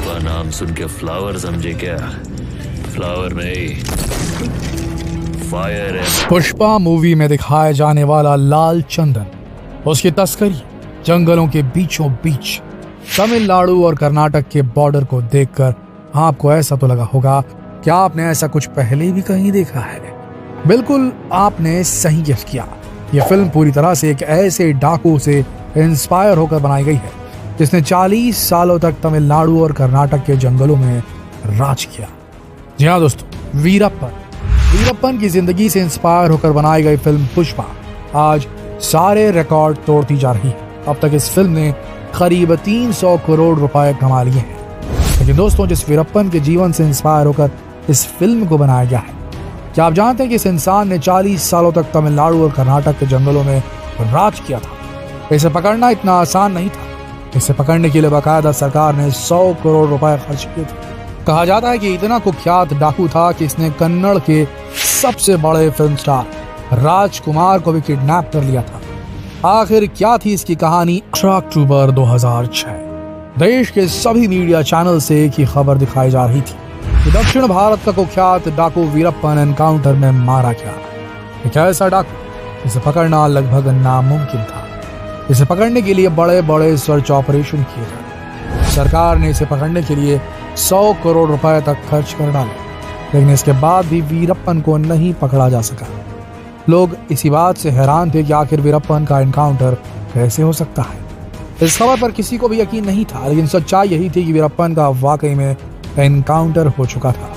वीरप्पा नाम सुन के फ्लावर समझे क्या? फ्लावर नहीं, फायर है। पुष्पा मूवी में दिखाया जाने वाला लाल चंदन, उसकी तस्करी जंगलों के बीचों बीच तमिलनाडु और कर्नाटक के बॉर्डर को देखकर आपको ऐसा तो लगा होगा कि आपने ऐसा कुछ पहले भी कहीं देखा है। बिल्कुल आपने सही गेस किया। यह फिल्म पूरी तरह से एक ऐसे डाकू से इंस्पायर होकर बनाई गई है जिसने 40 सालों तक तमिलनाडु और कर्नाटक के जंगलों में राज किया। जी हाँ दोस्तों, वीरप्पन की जिंदगी से इंस्पायर होकर बनाई गई फिल्म पुष्पा आज सारे रिकॉर्ड तोड़ती जा रही है। अब तक इस फिल्म ने करीब 300 करोड़ रुपए कमा लिए हैं। लेकिन दोस्तों, जिस वीरप्पन के जीवन से इंस्पायर होकर इस फिल्म को बनाया गया है, क्या आप जानते हैं कि इस इंसान ने 40 सालों तक तमिलनाडु और कर्नाटक के जंगलों में राज किया था। इसे पकड़ना इतना आसान नहीं था। इसे पकड़ने के लिए बाकायदा सरकार ने 100 करोड़ रुपए खर्च किए थे। कहा जाता है कि इतना कुख्यात डाकू था कि इसने कन्नड़ के सबसे बड़े फिल्म स्टार राजकुमार को भी किडनैप कर लिया था। आखिर क्या थी इसकी कहानी? 18 अक्टूबर 2006 देश के सभी मीडिया चैनल से एक ही खबर दिखाई जा रही थी कि दक्षिण भारत का कुख्यात डाकू वीरप्पन एनकाउंटर में मारा गया। एक ऐसा डाकू जिसे पकड़ना लगभग नामुमकिन था। इसे पकड़ने के लिए बड़े बड़े सर्च ऑपरेशन किए गए। सरकार ने इसे पकड़ने के लिए 100 करोड़ रुपए तक खर्च कर डाले, लेकिन इसके बाद भी वीरप्पन को नहीं पकड़ा जा सका। लोग इसी बात से हैरान थे कि आखिर वीरप्पन का एनकाउंटर कैसे हो सकता है। इस खबर पर किसी को भी यकीन नहीं था, लेकिन सच्चाई यही थी कि वीरप्पन का वाकई में एनकाउंटर हो चुका था।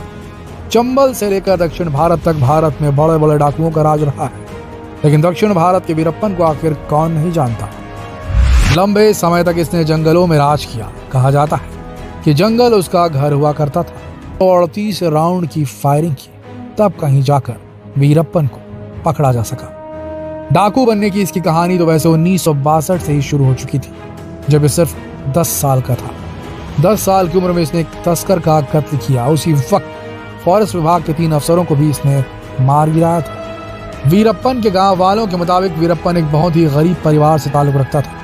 चंबल से लेकर दक्षिण भारत तक भारत में बड़े बड़े डाकुओं का राज रहा है, लेकिन दक्षिण भारत के वीरप्पन को आखिर कौन नहीं जानता। लंबे समय तक इसने जंगलों में राज किया। कहा जाता है कि जंगल उसका घर हुआ करता था। 38 राउंड की फायरिंग की, तब कहीं जाकर वीरप्पन को पकड़ा जा सका। डाकू बनने की इसकी कहानी तो वैसे 1962 से ही शुरू हो चुकी थी, जब ये सिर्फ 10 साल का था। 10 साल की उम्र में इसने एक तस्कर का कत्ल किया। उसी वक्त फॉरेस्ट विभाग के 3 अफसरों को भी इसने मार गिराया था। वीरप्पन के गांव वालों के मुताबिक वीरप्पन एक बहुत ही गरीब परिवार से ताल्लुक रखता था।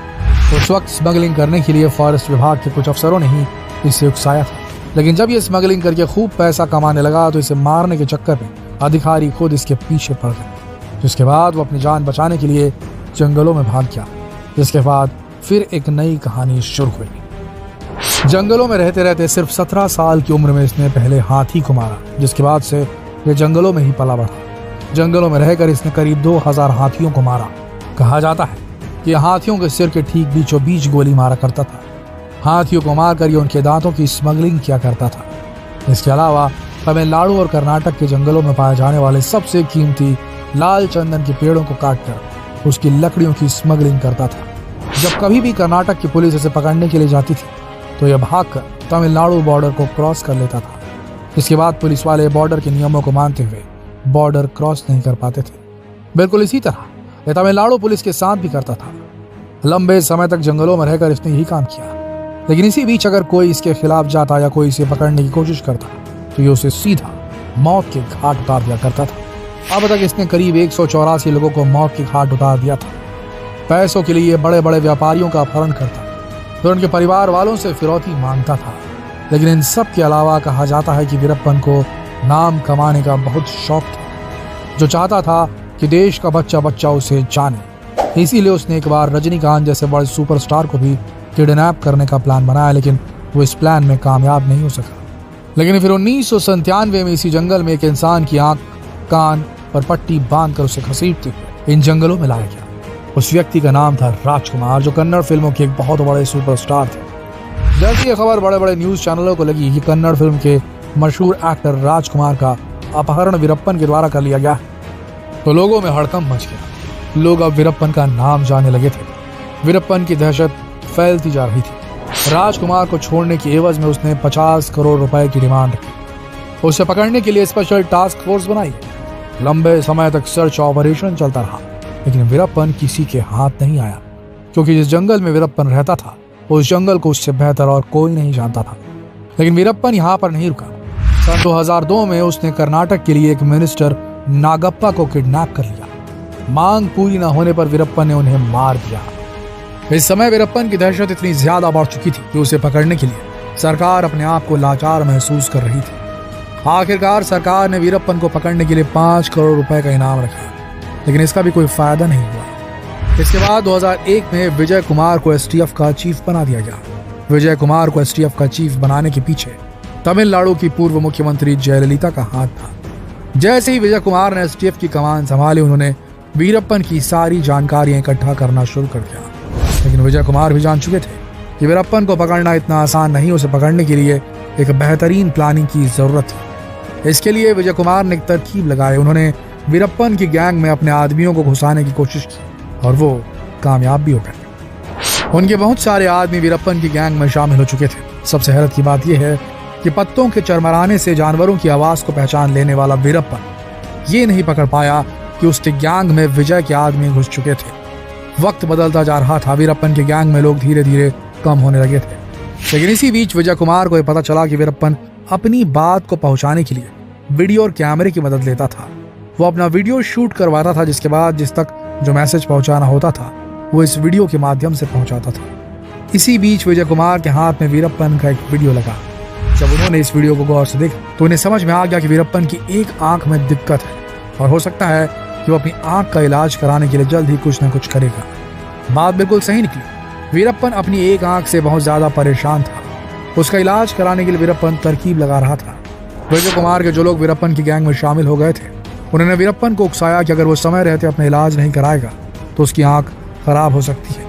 उस वक्त स्मगलिंग करने के लिए फॉरेस्ट विभाग के कुछ अफसरों ने ही इसे उकसाया था, लेकिन जब ये स्मगलिंग करके खूब पैसा कमाने लगा तो इसे मारने के चक्कर में अधिकारी खुद इसके पीछे पड़ गए। जिसके बाद वो अपनी जान बचाने के लिए जंगलों में भाग गया। जिसके बाद फिर एक नई कहानी शुरू हुई। जंगलों में रहते रहते सिर्फ 17 साल की उम्र में इसने पहले हाथी को मारा, जिसके बाद से ये जंगलों में ही पला बढ़ा। जंगलों में रहकर इसने करीब 2000 हाथियों को मारा। कहा जाता है कि हाथियों के सिर के ठीक बीचों बीच गोली मारा करता था। हाथियों को मारकर ये उनके दांतों की स्मगलिंग किया करता था। इसके अलावा तमिलनाडु और कर्नाटक के जंगलों में पाए जाने वाले सबसे कीमती लाल चंदन के पेड़ों को काटकर उसकी लकड़ियों की स्मगलिंग करता था। जब कभी भी कर्नाटक की पुलिस इसे पकड़ने के लिए जाती थी तो यह भागकर तमिलनाडु बॉर्डर को क्रॉस कर लेता था। इसके बाद पुलिस वाले बॉर्डर के नियमों को मानते हुए बॉर्डर क्रॉस नहीं कर पाते थे। बिल्कुल इसी तरह यह तमिलनाडु पुलिस के साथ भी करता था। लंबे समय तक जंगलों में रहकर इसने यही काम किया, लेकिन इसी बीच अगर कोई इसके खिलाफ जाता या कोई इसे पकड़ने की कोशिश करता तो ये उसे सीधा मौत के घाट उतार दिया करता था। अब तक इसने करीब 184 लोगों को मौत के घाट उतार दिया था। पैसों के लिए बड़े बड़े व्यापारियों का अपहरण करता, फिर उनके परिवार वालों से फिरौती मांगता था। लेकिन इन सब के अलावा कहा जाता है कि वीरप्पन को नाम कमाने का बहुत शौक था, जो चाहता था कि देश का बच्चा बच्चा उसे जाने। इसीलिए उसने एक बार रजनीकांत जैसे बड़े सुपरस्टार को भी किडनैप करने का प्लान बनाया, लेकिन वो इस प्लान में कामयाब नहीं हो सका। लेकिन फिर 1997 में इसी जंगल में एक इंसान की आंख, कान पर पट्टी बांधकर उसे घसीटते हुए इन जंगलों में लाया गया। उस व्यक्ति का नाम था राजकुमार, जो कन्नड़ फिल्मों के एक बहुत बड़े सुपरस्टार थे। जैसे ये खबर बड़े बड़े न्यूज चैनलों को लगी कि कन्नड़ फिल्म के मशहूर एक्टर राजकुमार का अपहरण वीरप्पन के द्वारा कर लिया गया, तो लोगों में हड़कंप मच गया। लोग अब वीरप्पन का नाम जानने लगे थे। वीरप्पन की दहशत फैलती जा रही थी। राजकुमार को छोड़ने की एवज में उसने 50 करोड़ रुपए की डिमांड रखी। उसे पकड़ने के लिए स्पेशल टास्क फोर्स बनाई। लंबे समय तक सर्च ऑपरेशन चलता रहा, लेकिन वीरप्पन किसी के हाथ नहीं आया, क्योंकि जिस जंगल में वीरप्पन रहता था उस जंगल को उससे बेहतर और कोई नहीं जानता था। लेकिन वीरप्पन यहाँ पर नहीं रुका। सन 2002 में उसने कर्नाटक के लिए एक मिनिस्टर नागप्पा को किडनैप कर लिया। मांग पूरी न होने पर वीरप्पन ने उन्हें मार दिया। इस समय वीरप्पन की दहशत इतनी ज्यादा बढ़ चुकी थी कि उसे पकड़ने के लिए सरकार अपने आप को लाचार महसूस कर रही थी। आखिरकार सरकार ने वीरप्पन को पकड़ने के लिए 5 करोड़ रुपए का इनाम रखा, लेकिन इसका भी कोई फायदा नहीं हुआ। इसके बाद 2001 में विजय कुमार को एसटीएफ का चीफ बना दिया गया। विजय कुमार को एसटीएफ का चीफ बनाने के पीछे तमिलनाडु की पूर्व मुख्यमंत्री जयललिता का हाथ था। जैसे ही विजय कुमार ने एसटीएफ की कमान संभाली, उन्होंने वीरप्पन की सारी जानकारियां इकट्ठा करना शुरू कर दिया। लेकिन विजय कुमार भी जान चुके थे कि वीरप्पन को पकड़ना इतना आसान नहीं। उसे पकड़ने के लिए एक बेहतरीन प्लानिंग की जरूरत थी। इसके लिए विजय कुमार ने एक तरकीब लगाई। उन्होंने वीरप्पन की गैंग में अपने आदमियों को घुसाने की कोशिश की और वो कामयाब भी हो गए। उनके बहुत सारे आदमी वीरप्पन की गैंग में शामिल हो चुके थे। सबसे हैरत की बात यह है कि पत्तों के चरमराने से जानवरों की आवाज को पहचान लेने वाला वीरप्पन ये नहीं पकड़ पाया कि उसके गैंग में विजय के आदमी घुस चुके थे। वक्त बदलता जा रहा था। वीरप्पन के गैंग में लोग धीरे धीरे कम होने लगे थे। लेकिन इसी बीच विजय कुमार को यह पता चला कि वीरप्पन अपनी बात को पहुंचाने के लिए वीडियो और कैमरे की मदद लेता था। वो अपना वीडियो शूट करवाता था, जिसके बाद जिस तक जो मैसेज पहुंचाना होता था वो इस वीडियो के माध्यम से पहुंचाता था। इसी बीच विजय कुमार के हाथ में वीरप्पन का एक वीडियो लगा। जब उन्होंने इस वीडियो को गौर से देखा तो उन्हें समझ में आ गया कि वीरप्पन की एक आंख में दिक्कत है और हो सकता है कि वो अपनी आंख का इलाज कराने के लिए जल्द ही कुछ न कुछ करेगा। बात बिल्कुल सही निकली। वीरप्पन अपनी एक आंख से बहुत ज्यादा परेशान था। उसका इलाज कराने के लिए वीरप्पन तरकीब लगा रहा था। विजय कुमार के जो लोग वीरप्पन की गैंग में शामिल हो गए थे, उन्होंने वीरप्पन को उकसाया कि अगर वो समय रहते अपना इलाज नहीं कराएगा तो उसकी आंख खराब हो सकती है।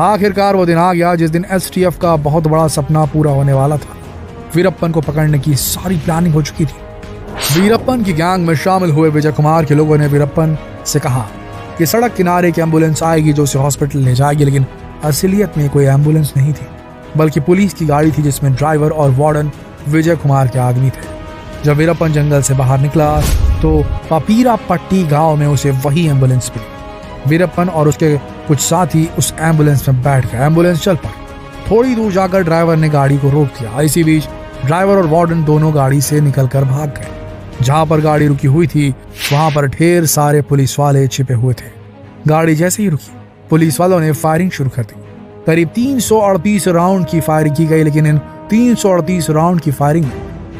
आखिरकार वो दिन आ गया जिस दिन एसटीएफ का बहुत बड़ा सपना पूरा होने वाला था। वीरप्पन को पकड़ने की सारी प्लानिंग हो चुकी थी। वीरप्पन की गैंग में शामिल हुए विजय कुमार के लोगों ने वीरप्पन से कहा कि सड़क किनारे की एम्बुलेंस आएगी जो उसे हॉस्पिटल ले जाएगी, लेकिन असलियत में कोई एम्बुलेंस नहीं थी, बल्कि पुलिस की गाड़ी थी जिसमें ड्राइवर और वार्डन विजय कुमार के आदमी थे। जब वीरप्पन जंगल से बाहर निकला तो पापीरा पट्टी गांव में उसे वही एम्बुलेंस मिली। वीरप्पन और उसके कुछ साथी उस एम्बुलेंस में बैठ गए। एम्बुलेंस चल पड़ी। थोड़ी दूर जाकर ड्राइवर ने गाड़ी को रोक दिया। इसी बीच ड्राइवर और वार्डन दोनों गाड़ी से निकलकर भाग गए। जहां पर गाड़ी रुकी हुई थी वहां पर ढेर सारे पुलिस वाले छिपे हुए थे। गाड़ी जैसे ही रुकी, पुलिस वालों ने फायरिंग शुरू कर दी। करीब 338 राउंड की फायरिंग की गई, लेकिन इन 338 राउंड की फायरिंग में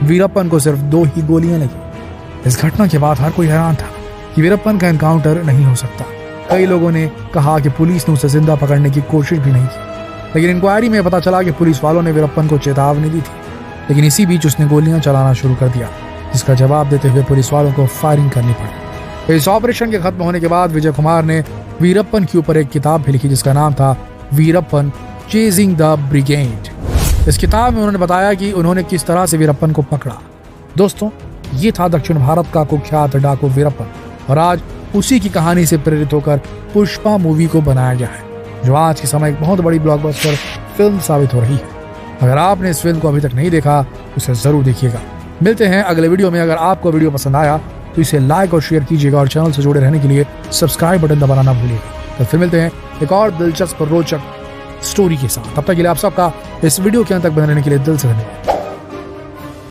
वीरप्पन को सिर्फ 2 ही गोलियां लगी। इस घटना के बाद हर कोई हैरान था कि वीरप्पन का एनकाउंटर नहीं हो सकता। कई लोगों ने कहा कि पुलिस ने उसे जिंदा पकड़ने की कोशिश भी नहीं की, लेकिन इंक्वायरी में पता चला कि पुलिस वालों ने वीरप्पन को चेतावनी दी थी। लेकिन इसी बीच उसने गोलियां चलाना शुरू कर दिया, जिसका जवाब देते हुए पुलिस वालों को फायरिंग करनी पड़ी। इस ऑपरेशन के खत्म होने के बाद विजय कुमार ने वीरप्पन के ऊपर एक किताब भी लिखी जिसका नाम था वीरप्पन चेजिंग द ब्रिगेड। इस किताब में उन्होंने बताया कि उन्होंने किस तरह से वीरप्पन को पकड़ा। दोस्तों, ये था दक्षिण भारत का कुख्यात डाकू वीरप्पन, और आज उसी की कहानी से प्रेरित होकर पुष्पा मूवी को बनाया गया है, जो आज के समय एक बहुत बड़ी ब्लॉकबस्टर फिल्म साबित हो रही है। अगर आपने इस फिल्म को अभी तक नहीं देखा तो इसे जरूर देखिएगा। मिलते हैं अगले वीडियो में। अगर आपको वीडियो पसंद आया तो इसे लाइक और शेयर कीजिएगा और चैनल से जुड़े रहने के लिए सब्सक्राइब बटन दबाना ना भूलिएगा। तो फिर मिलते हैं एक और दिलचस्प और रोचक स्टोरी के साथ। तब तक के लिए आप सबका इस वीडियो के अंत तक बने रहने के लिए दिल से धन्यवाद।